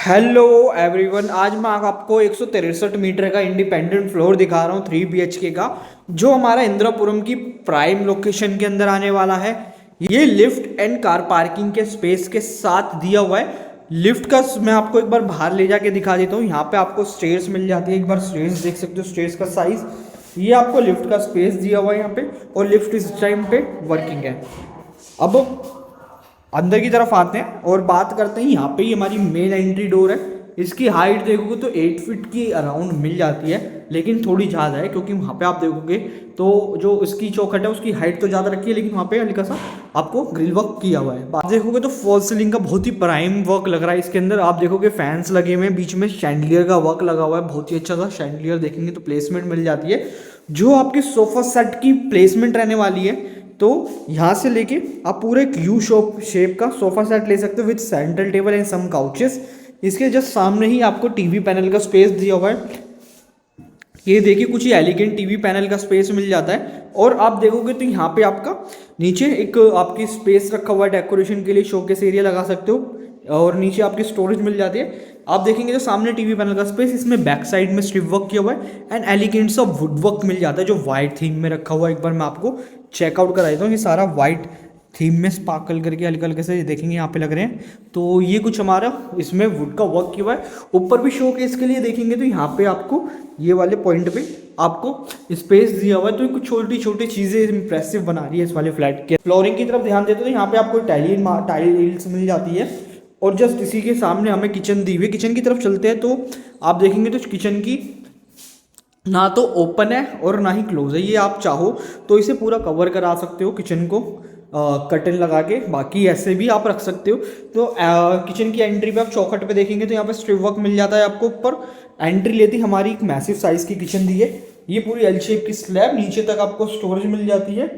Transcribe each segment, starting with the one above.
Hello everyone, आज मैं आपको 163 मीटर का इंडिपेंडेंट फ्लोर दिखा रहा हूँ 3 BHK का, जो हमारा इंदिरापुरम की प्राइम लोकेशन के अंदर आने वाला है। ये लिफ्ट एंड कार पार्किंग के स्पेस के साथ दिया हुआ है। लिफ्ट का मैं आपको एक बार बाहर ले जाके दिखा देता हूँ। यहाँ पे आपको स्टेयर्स मिल जाती है, एक बार स्टेयर्स देख सकते हो, स्टेयर्स का साइज। ये आपको लिफ्ट का स्पेस दिया हुआ है यहाँ पे, और लिफ्ट इस टाइम पे वर्किंग है। अब अंदर की तरफ आते हैं और बात करते हैं। यहाँ पे ही हमारी मेन एंट्री डोर है। इसकी हाइट देखोगे तो 8 फीट की अराउंड मिल जाती है, लेकिन थोड़ी ज़्यादा है क्योंकि वहाँ पे आप देखोगे तो जो उसकी चौखट है उसकी हाइट तो ज़्यादा रखी है, लेकिन वहाँ पे हल्का सा आपको ग्रिल वर्क किया हुआ है। बात देखोगे तो फॉल सीलिंग का बहुत ही प्राइम वर्क लग रहा है। इसके अंदर आप देखोगे फैंस लगे हुए हैं, बीच में शैंडलियर का वर्क लगा हुआ है, बहुत ही अच्छा सा शैंडलियर देखेंगे तो प्लेसमेंट मिल जाती है। जो आपकी सोफा सेट की प्लेसमेंट रहने वाली है, तो यहाँ से लेके आप पूरे एक यू शेप का सोफा सेट ले सकते हो with central table and some couches. इसके जस्ट सामने ही आपको टीवी पैनल का स्पेस दिया हुआ है। ये देखिए कुछ ही एलिगेंट टीवी पैनल का स्पेस मिल जाता है। और आप देखोगे तो यहाँ पे आपका नीचे एक आपकी स्पेस रखा हुआ है डेकोरेशन के लिए, शोकेस एरिया लगा सकते हो, और नीचे आपकी स्टोरेज मिल जाती है। आप देखेंगे तो सामने टीवी पैनल का स्पेस, इसमें बैक साइड में स्ट्रिप वर्क किया हुआ है एंड एलिगेंट सा वुड वर्क मिल जाता है जो वाइट थीम में रखा हुआ है। एक बार मैं आपको चेकआउट करा देता हूँ। ये सारा वाइट थीम में स्पार्कल करके हल्के हल्के से देखेंगे यहाँ पे लग रहे हैं। तो ये कुछ हमारा इसमें वुड का वर्क किया हुआ है। ऊपर भी शो केस के लिए देखेंगे तो यहाँ पे आपको ये वाले पॉइंट पे आपको स्पेस दिया हुआ है। तो कुछ छोटी छोटी चीज़ें इंप्रेसिव बना रही है इस वाले फ्लैट के। फ्लोरिंग की तरफ ध्यान देते तो यहाँ पे आपको टाइल्स मिल जाती है, और जस्ट इसी के सामने हमें किचन दी हुई है। किचन की तरफ चलते हैं तो आप देखेंगे तो किचन की ना तो ओपन है और ना ही क्लोज है। ये आप चाहो तो इसे पूरा कवर करा सकते हो किचन को कर्टन लगा के, बाकी ऐसे भी आप रख सकते हो। तो किचन की एंट्री पे आप चौखट पे देखेंगे तो यहाँ पे स्ट्रिप वर्क मिल जाता है आपको। ऊपर एंट्री लेती हमारी एक मैसिव साइज की किचन दी है। ये पूरी एल शेप की स्लैब, नीचे तक आपको स्टोरेज मिल जाती है।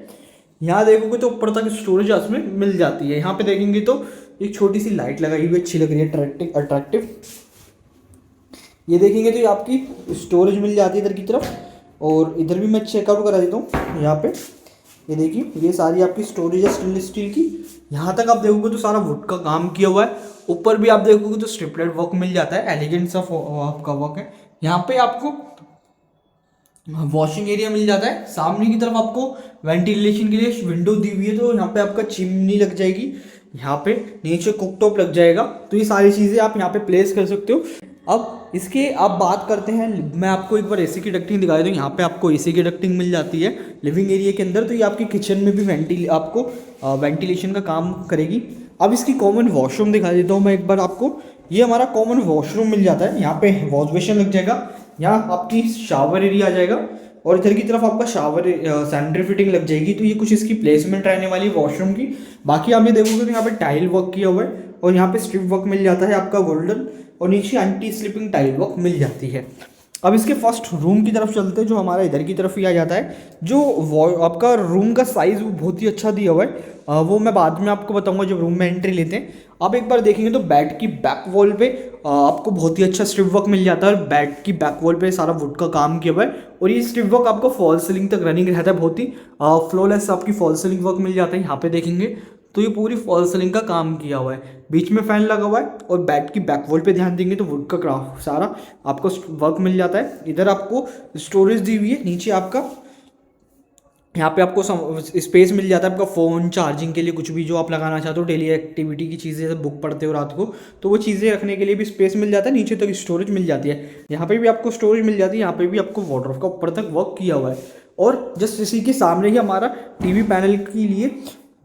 यहाँ देखोगे तो ऊपर तक स्टोरेज उसमें मिल जाती है। यहाँ पे देखेंगे तो एक छोटी सी लाइट लगाई हुई अच्छी लग रही है, अट्रैक्टिव। ये देखेंगे तो ये आपकी स्टोरेज मिल जाती है इधर की तरफ, और इधर भी मैं चेकआउट करा देता हूँ। यहाँ पे ये देखिए, ये सारी आपकी स्टोरेज है स्टेनलेस स्टील की। यहाँ तक आप देखोगे तो सारा वुड का काम किया हुआ है। ऊपर भी आप देखोगे तो स्ट्रिपलेट वर्क मिल जाता है, एलिगेंट सा आपका वर्क है। यहाँ पे आपको वॉशिंग एरिया मिल जाता है। सामने की तरफ आपको वेंटिलेशन के लिए विंडो दी हुई है, तो यहाँ पे आपका चिमनी लग जाएगी, यहाँ पे नीचे कुकटॉप लग जाएगा। तो ये सारी चीज़ें आप यहाँ पे प्लेस कर सकते हो। अब इसके आप बात करते हैं, मैं आपको एक बार एसी की डक्टिंग दिखा दूँ। यहाँ पे आपको एसी की डक्टिंग मिल जाती है लिविंग एरिया के अंदर। तो ये आपकी किचन में भी आपको वेंटिलेशन का काम करेगी। अब इसकी कॉमन वॉशरूम दिखा देता हूँ मैं एक बार आपको। ये हमारा कॉमन वॉशरूम मिल जाता है। यहाँ पे वॉश बेसिन लग जाएगा, यहाँ आपकी शावर एरिया आ जाएगा, और इधर की तरफ आपका शावर सैनिटरी फिटिंग लग जाएगी। तो ये कुछ इसकी प्लेसमेंट रहने वाली है वॉशरूम की। बाकी आप ये देखोगे तो यहाँ पे टाइल वर्क किया हुआ है, और यहाँ पे स्ट्रिप वर्क मिल जाता है आपका गोल्डन, और नीचे एंटी स्लिपिंग टाइल वर्क मिल जाती है। अब इसके फर्स्ट रूम की तरफ चलते हैं, जो हमारा इधर की तरफ ही आ जाता है। जो आपका रूम का साइज़ वो बहुत ही अच्छा दिया हुआ है। वो मैं बाद में आपको बताऊंगा जब रूम में एंट्री लेते हैं। आप एक बार देखेंगे तो बेड की बैक वॉल पे आपको बहुत ही अच्छा स्ट्रिप वर्क मिल जाता है, और बेड की बैक वॉल पे सारा वुड का काम किया हुआ है। और ये स्ट्रिप वर्क आपको फॉल सीलिंग तक रनिंग रहता है, बहुत ही फ्लॉलेस आपकी फॉल सीलिंग वर्क मिल जाता है। यहाँ पे देखेंगे तो ये पूरी फॉल सीलिंग का काम किया हुआ है, बीच में फैन लगा हुआ है, और बेड की बैक वॉल पे ध्यान देंगे तो वुड का क्राफ्ट सारा आपको वर्क मिल जाता है। इधर आपको स्टोरेज दी हुई है, नीचे आपका यहाँ पे आपको स्पेस मिल जाता है आपका फ़ोन चार्जिंग के लिए, कुछ भी जो आप लगाना चाहते हो, डेली एक्टिविटी की चीज़ें, जैसे बुक पढ़ते हो रात को तो वो चीज़ें रखने के लिए भी स्पेस मिल जाता है। नीचे तक स्टोरेज मिल जाती है, यहाँ पे भी आपको स्टोरेज मिल जाती है। यहाँ पे भी आपको वार्डरोब का ऊपर तक वर्क किया हुआ है। और जस्ट इसी के सामने ही हमारा टीवी पैनल के लिए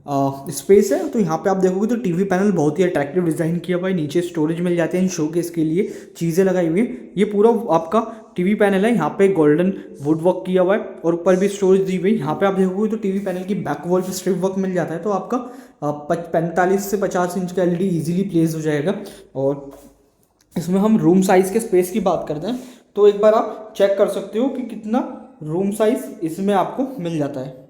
स्पेस है। तो यहाँ पे आप देखोगे तो टीवी पैनल बहुत ही अट्रैक्टिव डिज़ाइन किया हुआ है। नीचे स्टोरेज मिल जाते हैं, शोकेस के लिए चीज़ें लगाई हुई हैं। ये पूरा आपका टीवी पैनल है, यहाँ पे गोल्डन वुड वर्क किया हुआ है, और ऊपर भी स्टोरेज दी हुई है। यहाँ पे आप देखोगे तो टीवी पैनल की बैक वॉल पे स्ट्रिप वर्क मिल जाता है। तो आपका 45 से 50 इंच का एलईडी इजीली प्लेस हो जाएगा। और इसमें हम रूम साइज़ के स्पेस की बात करते हैं तो एक बार आप चेक कर सकते हो कि कितना रूम साइज़ इसमें आपको मिल जाता है।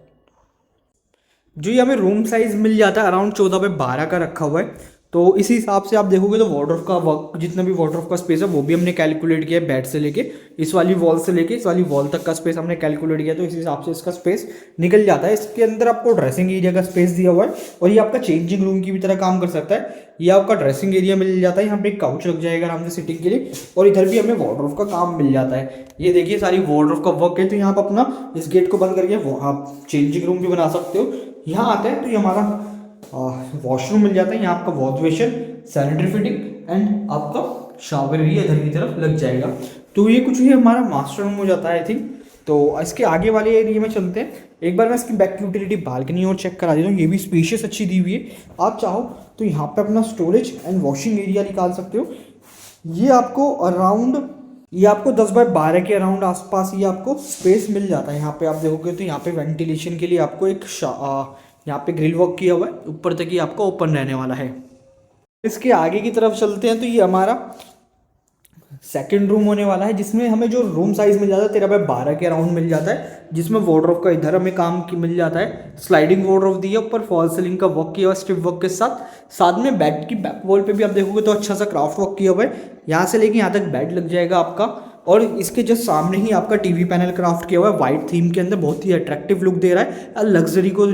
जो ये हमें रूम साइज़ मिल जाता है अराउंड 14 बाय 12 का रखा हुआ है। तो इसी हिसाब से आप देखोगे तो वार्डरोब का वर्क, जितना भी वार्डरोब का स्पेस है वो भी हमने कैलकुलेट किया है, बेड से लेके इस वाली वॉल से लेके इस वाली वॉल तक का स्पेस हमने कैलकुलेट किया, तो इस हिसाब से इसका स्पेस निकल जाता है। इसके अंदर आपको ड्रेसिंग एरिया का स्पेस दिया हुआ है और ये आपका चेंजिंग रूम की भी तरह काम कर सकता है। ये आपका ड्रेसिंग एरिया मिल जाता है, यहाँ पे एक काउच लग जाएगा आराम से सिटिंग के लिए, और इधर भी हमें वार्डरोब का काम मिल जाता है। ये देखिए सारी वार्डरोब का वर्क है, तो यहाँ पर अपना इस गेट को बंद करके आप चेंजिंग रूम भी बना सकते हो। यहाँ आते हैं तो ये हमारा वॉशरूम मिल जाता है, यहाँ आपका wash basin, sanitary fitting and आपका शावर एरिया इधर की तरफ लग जाएगा। तो ये कुछ ही हमारा मास्टर रूम हो जाता है आई थिंक। तो इसके आगे वाले एरिया में चलते हैं। एक बार मैं इसकी बैक यूटिलिटी बालकनी और चेक करा देता हूँ। ये भी स्पेशियस अच्छी दी हुई है, आप चाहो तो यहाँ पे अपना स्टोरेज एंड वॉशिंग एरिया निकाल सकते हो। ये आपको अराउंड, ये आपको 10 बाय 12 के अराउंड आसपास ये आपको स्पेस मिल जाता है। यहाँ पे आप देखोगे तो यहाँ पे वेंटिलेशन के लिए आपको एक यहाँ पे ग्रिल वर्क किया हुआ है, ऊपर तक ही आपका ओपन रहने वाला है। इसके आगे की तरफ चलते हैं तो ये हमारा सेकंड रूम होने वाला है, जिसमें हमें जो रूम साइज मिल जाता है 13 बाय 12 के अराउंड मिल जाता है, जिसमें वार्डरोब का इधर हमें काम की मिल जाता है। स्लाइडिंग वार्डरोब दी है, ऊपर फॉल सीलिंग का वर्क किया हुआ स्ट्रिप वर्क के साथ में बेड की बैक वॉल पे भी आप देखोगे तो अच्छा सा क्राफ्ट वर्क किया हुआ है। यहाँ से लेके यहाँ तक बेड लग जाएगा आपका, और इसके जस्ट सामने ही आपका टीवी पैनल क्राफ्ट किया हुआ है वाइट थीम के अंदर, बहुत ही अट्रैक्टिव लुक दे रहा है, लग्जरी को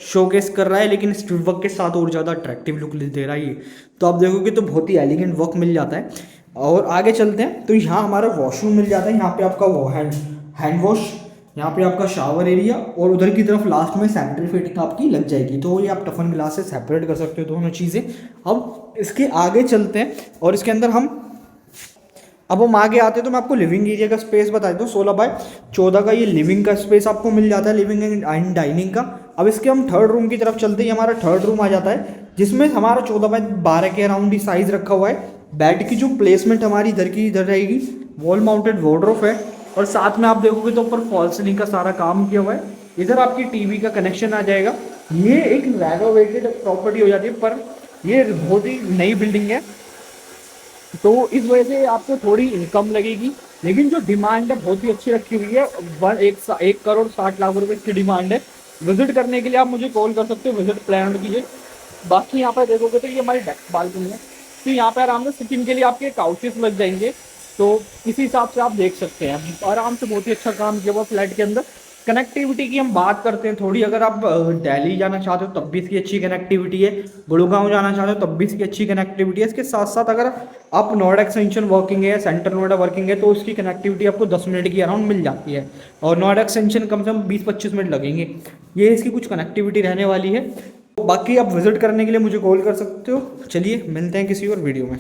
शोकेस कर रहा है, लेकिन स्ट्रिप वर्क के साथ और ज़्यादा अट्रैक्टिव लुक दे रहा है ये। तो आप देखोगे तो बहुत ही एलिगेंट वर्क मिल जाता है। और आगे चलते हैं तो यहाँ हमारा वॉशरूम मिल जाता है, यहाँ पे आपका वो हैंड वॉश, यहाँ पे आपका शावर एरिया, और उधर की तरफ लास्ट में सैनिटरी फिटिंग आपकी लग जाएगी। तो ये आप टफन ग्लास से सेपरेट कर सकते हो दोनों चीज़ें। अब इसके आगे चलते हैं और इसके अंदर अब हम आगे आते हैं तो मैं आपको लिविंग एरिया का स्पेस बता देता हूँ। 16 बाय 14 का ये लिविंग का स्पेस आपको मिल जाता है, लिविंग एंड डाइनिंग का। अब इसके हम थर्ड रूम की तरफ चलते हैं। हमारा थर्ड रूम आ जाता है, जिसमें हमारा 14 बाय 12 के अराउंड ही साइज रखा हुआ है। बेड की जो प्लेसमेंट हमारी इधर की इधर रहेगी, वॉल माउंटेड वार्डरोब है, और साथ में आप देखोगे तो ऊपर फॉल सीलिंग का सारा काम किया हुआ है। इधर आपकी टीवी का कनेक्शन आ जाएगा। ये एक रेनोवेटेड प्रॉपर्टी हो जाती है, पर ये बहुत ही नई बिल्डिंग है, तो इस वजह से आपको थोड़ी इनकम लगेगी, लेकिन जो डिमांड है बहुत ही अच्छी रखी हुई है। 1 करोड़ 60 लाख रुपए की डिमांड है। विजिट करने के लिए आप मुझे कॉल कर सकते हो, विजिट प्लान कीजिए। बाकी यहाँ पर देखोगे तो ये हमारी डेस्क बालकनी है, तो यहाँ पे आराम से सिटिंग के लिए आपके काउचेस लग जाएंगे। तो इसी हिसाब से आप देख सकते हैं आराम से, बहुत ही अच्छा काम किया हुआ फ्लैट के अंदर। कनेक्टिविटी की हम बात करते हैं थोड़ी, अगर आप दिल्ली जाना चाहते हो तब भी इसकी अच्छी कनेक्टिविटी है, गुड़गांव जाना चाहते हो तब भी इसकी अच्छी कनेक्टिविटी है। इसके साथ साथ अगर आप नोएडा एक्सटेंशन वर्किंग है, सेंट्रल नोएडा वर्किंग है, तो इसकी कनेक्टिविटी आपको 10 मिनट की अराउंड मिल जाती है, और नोएडा एक्सटेंशन कम से कम 20-25 मिनट लगेंगे। ये इसकी कुछ कनेक्टिविटी रहने वाली है। बाकी आप विजिट करने के लिए मुझे कॉल कर सकते हो। चलिए मिलते हैं किसी और वीडियो में।